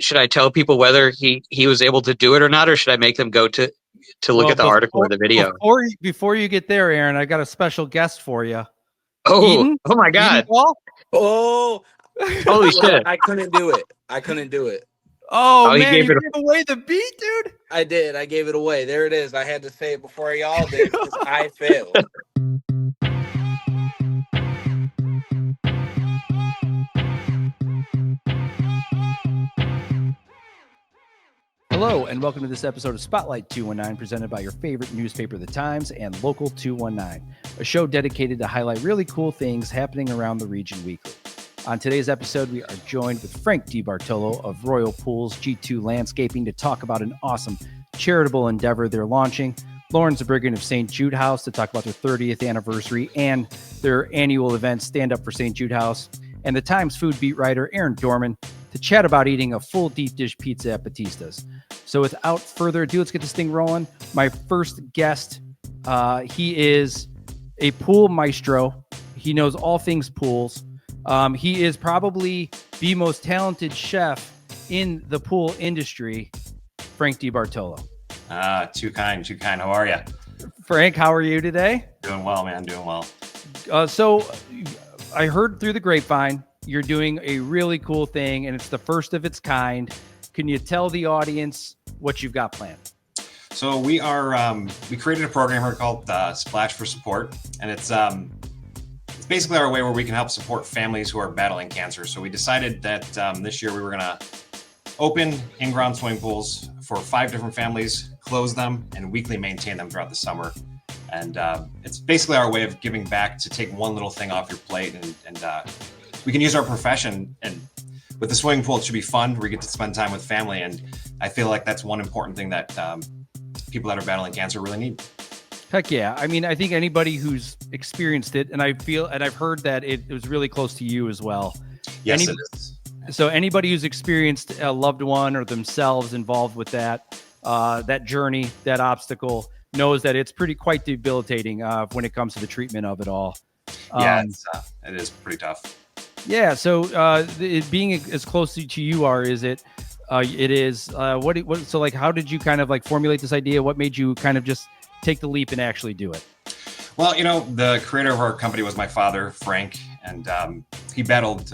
should I tell people whether he was able to do it or not, or should I make them go to look at the article or the video? Before you get there, Aaron, I got a special guest for you. Oh my God! Oh, holy shit! I couldn't do it. Oh man, you gave away the beat, dude. I did. I gave it away. There it is. I had to say it before y'all did because I failed. Hello, and welcome to this episode of Spotlight 219, presented by your favorite newspaper, The Times, and Local 219, a show dedicated to highlight really cool things happening around the region weekly. On today's episode, we are joined with Frank DiBartolo of Royal Pools G2 Landscaping to talk about an awesome charitable endeavor they're launching, Lauren Zurbriggen of St. Jude House to talk about their 30th anniversary and their annual event, Stand Up for St. Jude House, and the Times food beat writer, Aaron Dorman, to chat about eating a full deep dish pizza at Batista's. So without further ado, let's get this thing rolling. My first guest, he is a pool maestro. He knows all things pools. He is probably the most talented chef in the pool industry, Frank DiBartolo. Too kind. How are you? Frank, how are you today? Doing well, man. Doing well. So I heard through the grapevine, you're doing a really cool thing, and it's the first of its kind. Can you tell the audience what you've got planned? So we created a program here called Splash for Support, and it's basically our way where we can help support families who are battling cancer. So we decided that this year we were going to open in-ground swimming pools for 5 different families, close them, and weekly maintain them throughout the summer. And it's basically our way of giving back to take one little thing off your plate, and we can use our profession, and with the swimming pool, it should be fun. We get to spend time with family, and I feel like that's one important thing that people that are battling cancer really need. Heck yeah. I mean, I think anybody who's experienced it, and I've heard that it was really close to you as well. Yes, it is. So anybody who's experienced a loved one or themselves involved with that journey, that obstacle, knows that it's quite debilitating when it comes to the treatment of it all. Yeah, it is pretty tough. Yeah. So it being as close to you are, is it? It is. So like, how did you kind of like formulate this idea? What made you kind of just take the leap and actually do it? Well, the creator of our company was my father, Frank, and he battled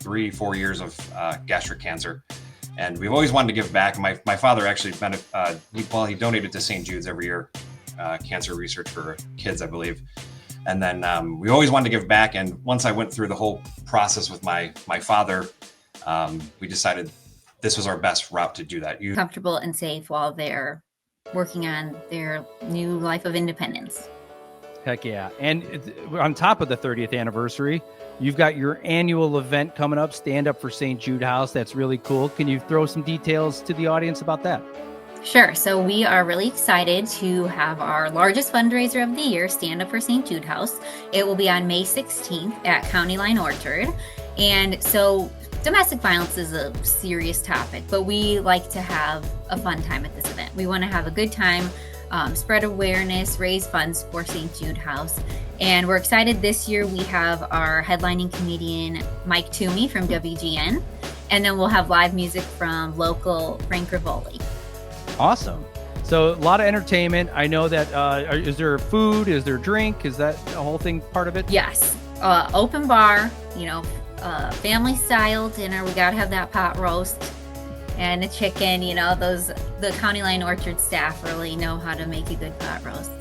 3-4 years of gastric cancer. And we've always wanted to give back. My father actually he donated to St. Jude's every year, cancer research for kids, I believe. And then we always wanted to give back. And once I went through the whole process with my father, we decided this was our best route to do that. Comfortable and safe while they're working on their new life of independence. Heck yeah. And on top of the 30th anniversary, you've got your annual event coming up, Stand Up for St. Jude House. That's really cool. Can you throw some details to the audience about that? Sure. So we are really excited to have our largest fundraiser of the year, Stand Up for St. Jude House. It will be on May 16th at County Line Orchard. And so domestic violence is a serious topic, but we like to have a fun time at this event. We want to have a good time, spread awareness, raise funds for St. Jude House. And we're excited this year. We have our headlining comedian, Mike Toomey from WGN. And then we'll have live music from local Frank Rivoli. Awesome. So a lot of entertainment. I know that, is there food? Is there drink? Is that the whole thing part of it? Yes. Open bar, family style dinner. We got to have that pot roast and a chicken. The County Line Orchard staff really know how to make a good pot roast.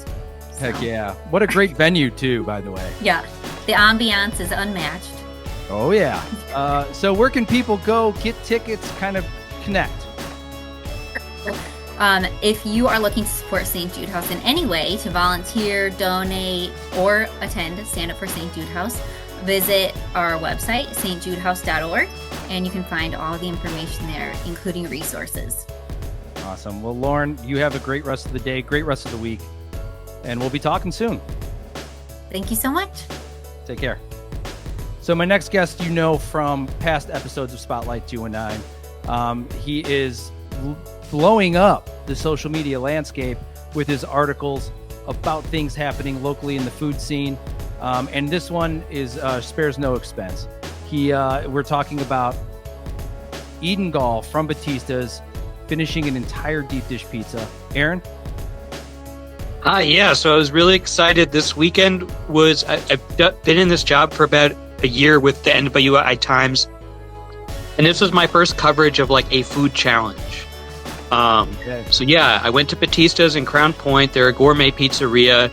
So. Heck yeah. What a great venue too, by the way. Yeah. The ambiance is unmatched. Oh yeah. So where can people go get tickets, kind of connect? If you are looking to support St. Jude House in any way, to volunteer, donate, or attend Stand Up for St. Jude House, visit our website, stjudehouse.org, and you can find all the information there, including resources. Awesome. Well, Lauren, you have a great rest of the day, great rest of the week, and we'll be talking soon. Thank you so much. Take care. So my next guest, from past episodes of Spotlight 219, he is blowing up the social media landscape with his articles about things happening locally in the food scene. And this one is spares no expense. We're talking about Eden Gall from Batista's, finishing an entire deep dish pizza. Aaron? Yeah, so I was really excited. This weekend I've been in this job for about a year with the NWI Times, and this was my first coverage of like a food challenge. So yeah, I went to Batista's in Crown Point. They're a gourmet pizzeria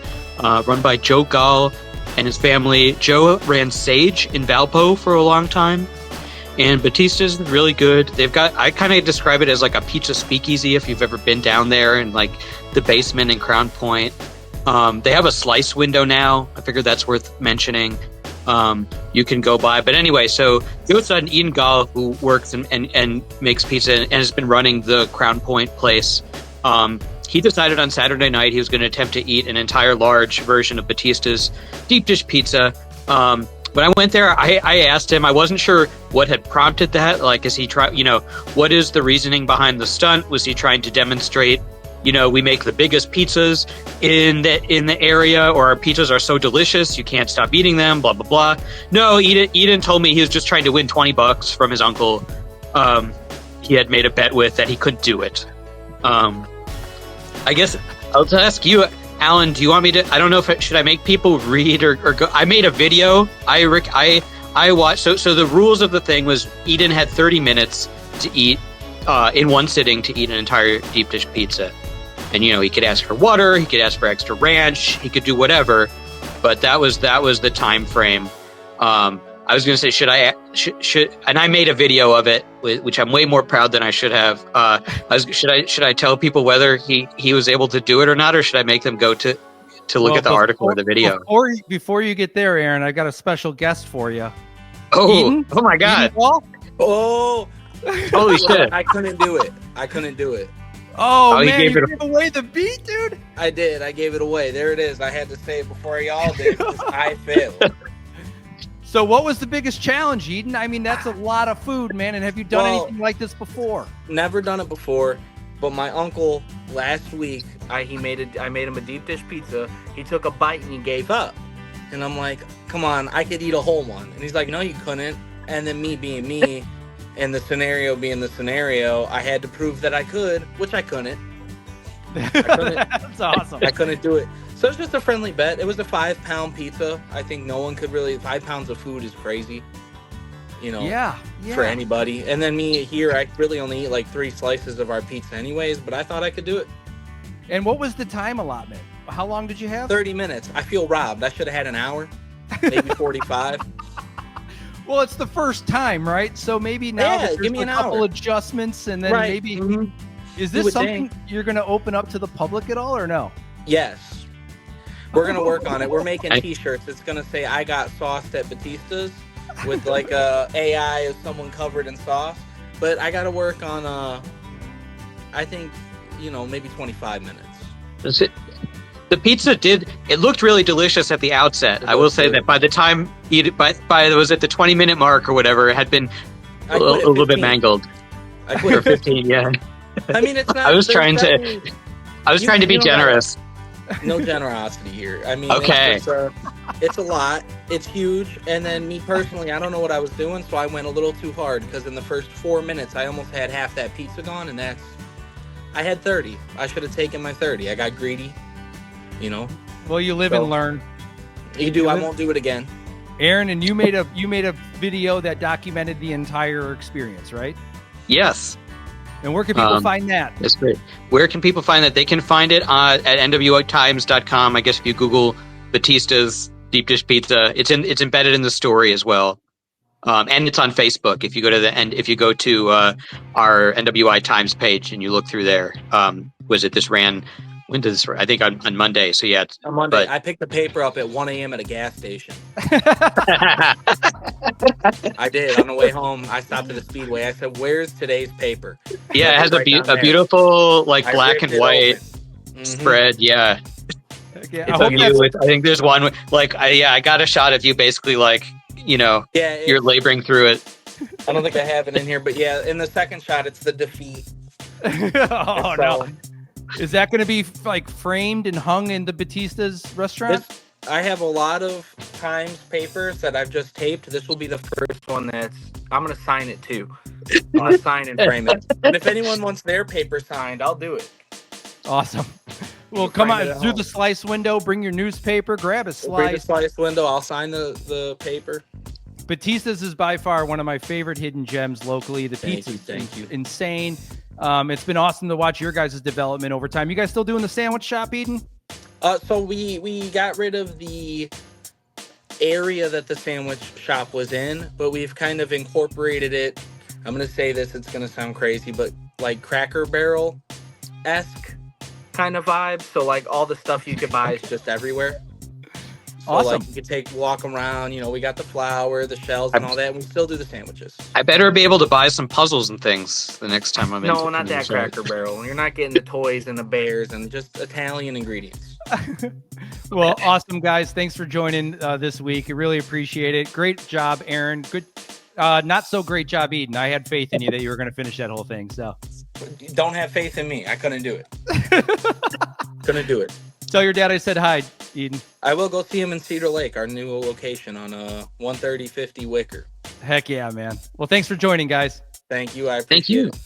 run by Joe Gall and his family. Joe ran Sage in Valpo for a long time, and Batista's is really good. They've got, I kind of describe it as like a pizza speakeasy if you've ever been down there in like the basement in Crown Point. They have a slice window now. I figured that's worth mentioning. You can go by. But anyway, so Joe's son, Eden Gall, who works and makes pizza and has been running the Crown Point place, he decided on Saturday night he was going to attempt to eat an entire large version of Batista's deep dish pizza. When I went there, I asked him, I wasn't sure what had prompted that. Like, is he what is the reasoning behind the stunt? Was he trying to demonstrate, we make the biggest pizzas in the area, or our pizzas are so delicious you can't stop eating them, blah, blah, blah. No, Eden told me he was just trying to win $20 from his uncle. He had made a bet with that he couldn't do it. I guess I'll ask you, Alan, do you want me to, I don't know should I make people read or go? I made a video. I watched, so the rules of the thing was Eden had 30 minutes to eat, in one sitting, to eat an entire deep dish pizza. And, he could ask for water, he could ask for extra ranch, he could do whatever, but that was the time frame. I was going to say, should and I made a video of it, which I'm way more proud than I should have. Should I tell people whether he was able to do it or not, or should I make them go to look at the article or the video? Before you get there, Aaron, I got a special guest for you. Oh, Eden? Oh my God. Oh, Holy shit. I couldn't do it. Oh, man, you gave away the beat, dude. I did. I gave it away. There it is. I had to say it before y'all did because I failed. So what was the biggest challenge, Eden? I mean, that's a lot of food, man. And have you done anything like this before? Never done it before, but my uncle last week, I made him a deep dish pizza. He took a bite and he gave up. And I'm like, come on, I could eat a whole one. And he's like, no, you couldn't. And then me being me and the scenario being the scenario, I had to prove that I could, which I couldn't. That's awesome. I couldn't do it. So it's just a friendly bet. It was a 5-pound pizza. I think no one could really, 5 pounds of food is crazy, Yeah. for anybody. And then me here, I really only eat like 3 slices of our pizza anyways, but I thought I could do it. And what was the time allotment? How long did you have? 30 minutes. I feel robbed. I should have had an hour, maybe 45. Well, it's the first time, right? So maybe now that give me there's an a couple hour. adjustments, and then Right. maybe Mhm. is You this would something think. you're going to open up to the public at all, or no? Yes. We're going to work on it. We're making t-shirts. It's going to say, I got sauced at Batista's, with like a AI of someone covered in sauce. But I got to work on, I think, maybe 25 minutes. That's it. The pizza it looked really delicious at the outset. I will say that by the time was at the 20-minute mark or whatever, it had been a little bit mangled. I quit Or at 15, yeah. I mean, it's not. I was there's trying to definitely be you know generous. No generosity here. I mean, Okay. it's a lot. It's huge. And then me personally, I don't know what I was doing, so I went a little too hard because in the first 4 minutes, I almost had half that pizza gone, and I had 30. I should have taken my 30. I got greedy. Well, you live So- and learn. You do. I won't do it again. Aaron, and you made a video that documented the entire experience, right? Yes. And where can people find that? That's great. Where can people find that? They can find it at nwitimes.com. I guess if you Google Batista's deep dish pizza, it's embedded in the story as well. And it's on Facebook. If you go to our NWI Times page and you look through there, when did this run? I think on Monday. So yeah, On Monday, but- I picked the paper up at 1 a.m. at a gas station. I did. On the way home, I stopped at the Speedway. I said, "Where's today's paper?" yeah, it has Right down a there. beautiful I black ripped and it white open. Mhm. spread. Yeah. Okay, I It's hope of you. I think there's one I got a shot of you basically Yeah, you're laboring through it. I don't think I have it in here, but yeah, in the second shot, it's the defeat. oh So, no! Is that going to be framed and hung in the Batista's restaurant? I have a lot of Times papers that I've just taped. This will be the first one I'm going to sign it too. I'm going to sign and frame it. And if anyone wants their paper signed, I'll do it. Awesome. Well, You come find on it at through home. the slice window. Bring your newspaper. Grab a Bring the slice. slice window. I'll sign the paper. Batista's is by far one of my favorite hidden gems locally. The Thank pizza you, thank you. insane. It's been awesome to watch your guys' development over time. You guys still doing the sandwich shop, Eden? So we got rid of the area that the sandwich shop was in, but we've kind of incorporated it. I'm going to say this, it's going to sound crazy, but like Cracker Barrel-esque kind of vibe. So like all the stuff you could buy is just everywhere. So Awesome. like you could walk around, we got the flour, the shells and all that, and we still do the sandwiches. I better be able to buy some puzzles and things the next time I'm in. No, not that Cracker Barrel. You're not getting the toys and the bears and just Italian ingredients. Well, awesome, guys. Thanks for joining this week. I really appreciate it. Great job, Aaron. Good. Not so great job, Eden. I had faith in you that you were going to finish that whole thing. So Don't have faith in me. I couldn't do it. Couldn't do it. tell your dad I said hi, Eden. I will go see him in Cedar Lake, our new location on 13050 Wicker. Heck yeah, man. Well, thanks for joining, guys. Thank you. I appreciate Thank you. it.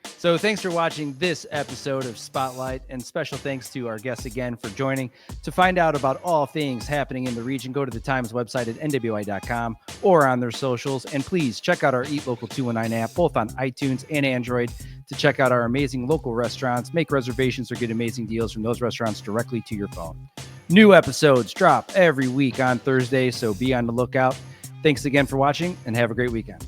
So thanks for watching this episode of Spotlight, and special thanks to our guests again for joining. To find out about all things happening in the region, go to the Times website at nwi.com or on their socials. And please check out our Eat Local 219 app, both on iTunes and Android, to check out our amazing local restaurants, make reservations, or get amazing deals from those restaurants directly to your phone. New episodes drop every week on Thursday, so be on the lookout. Thanks again for watching, and have a great weekend.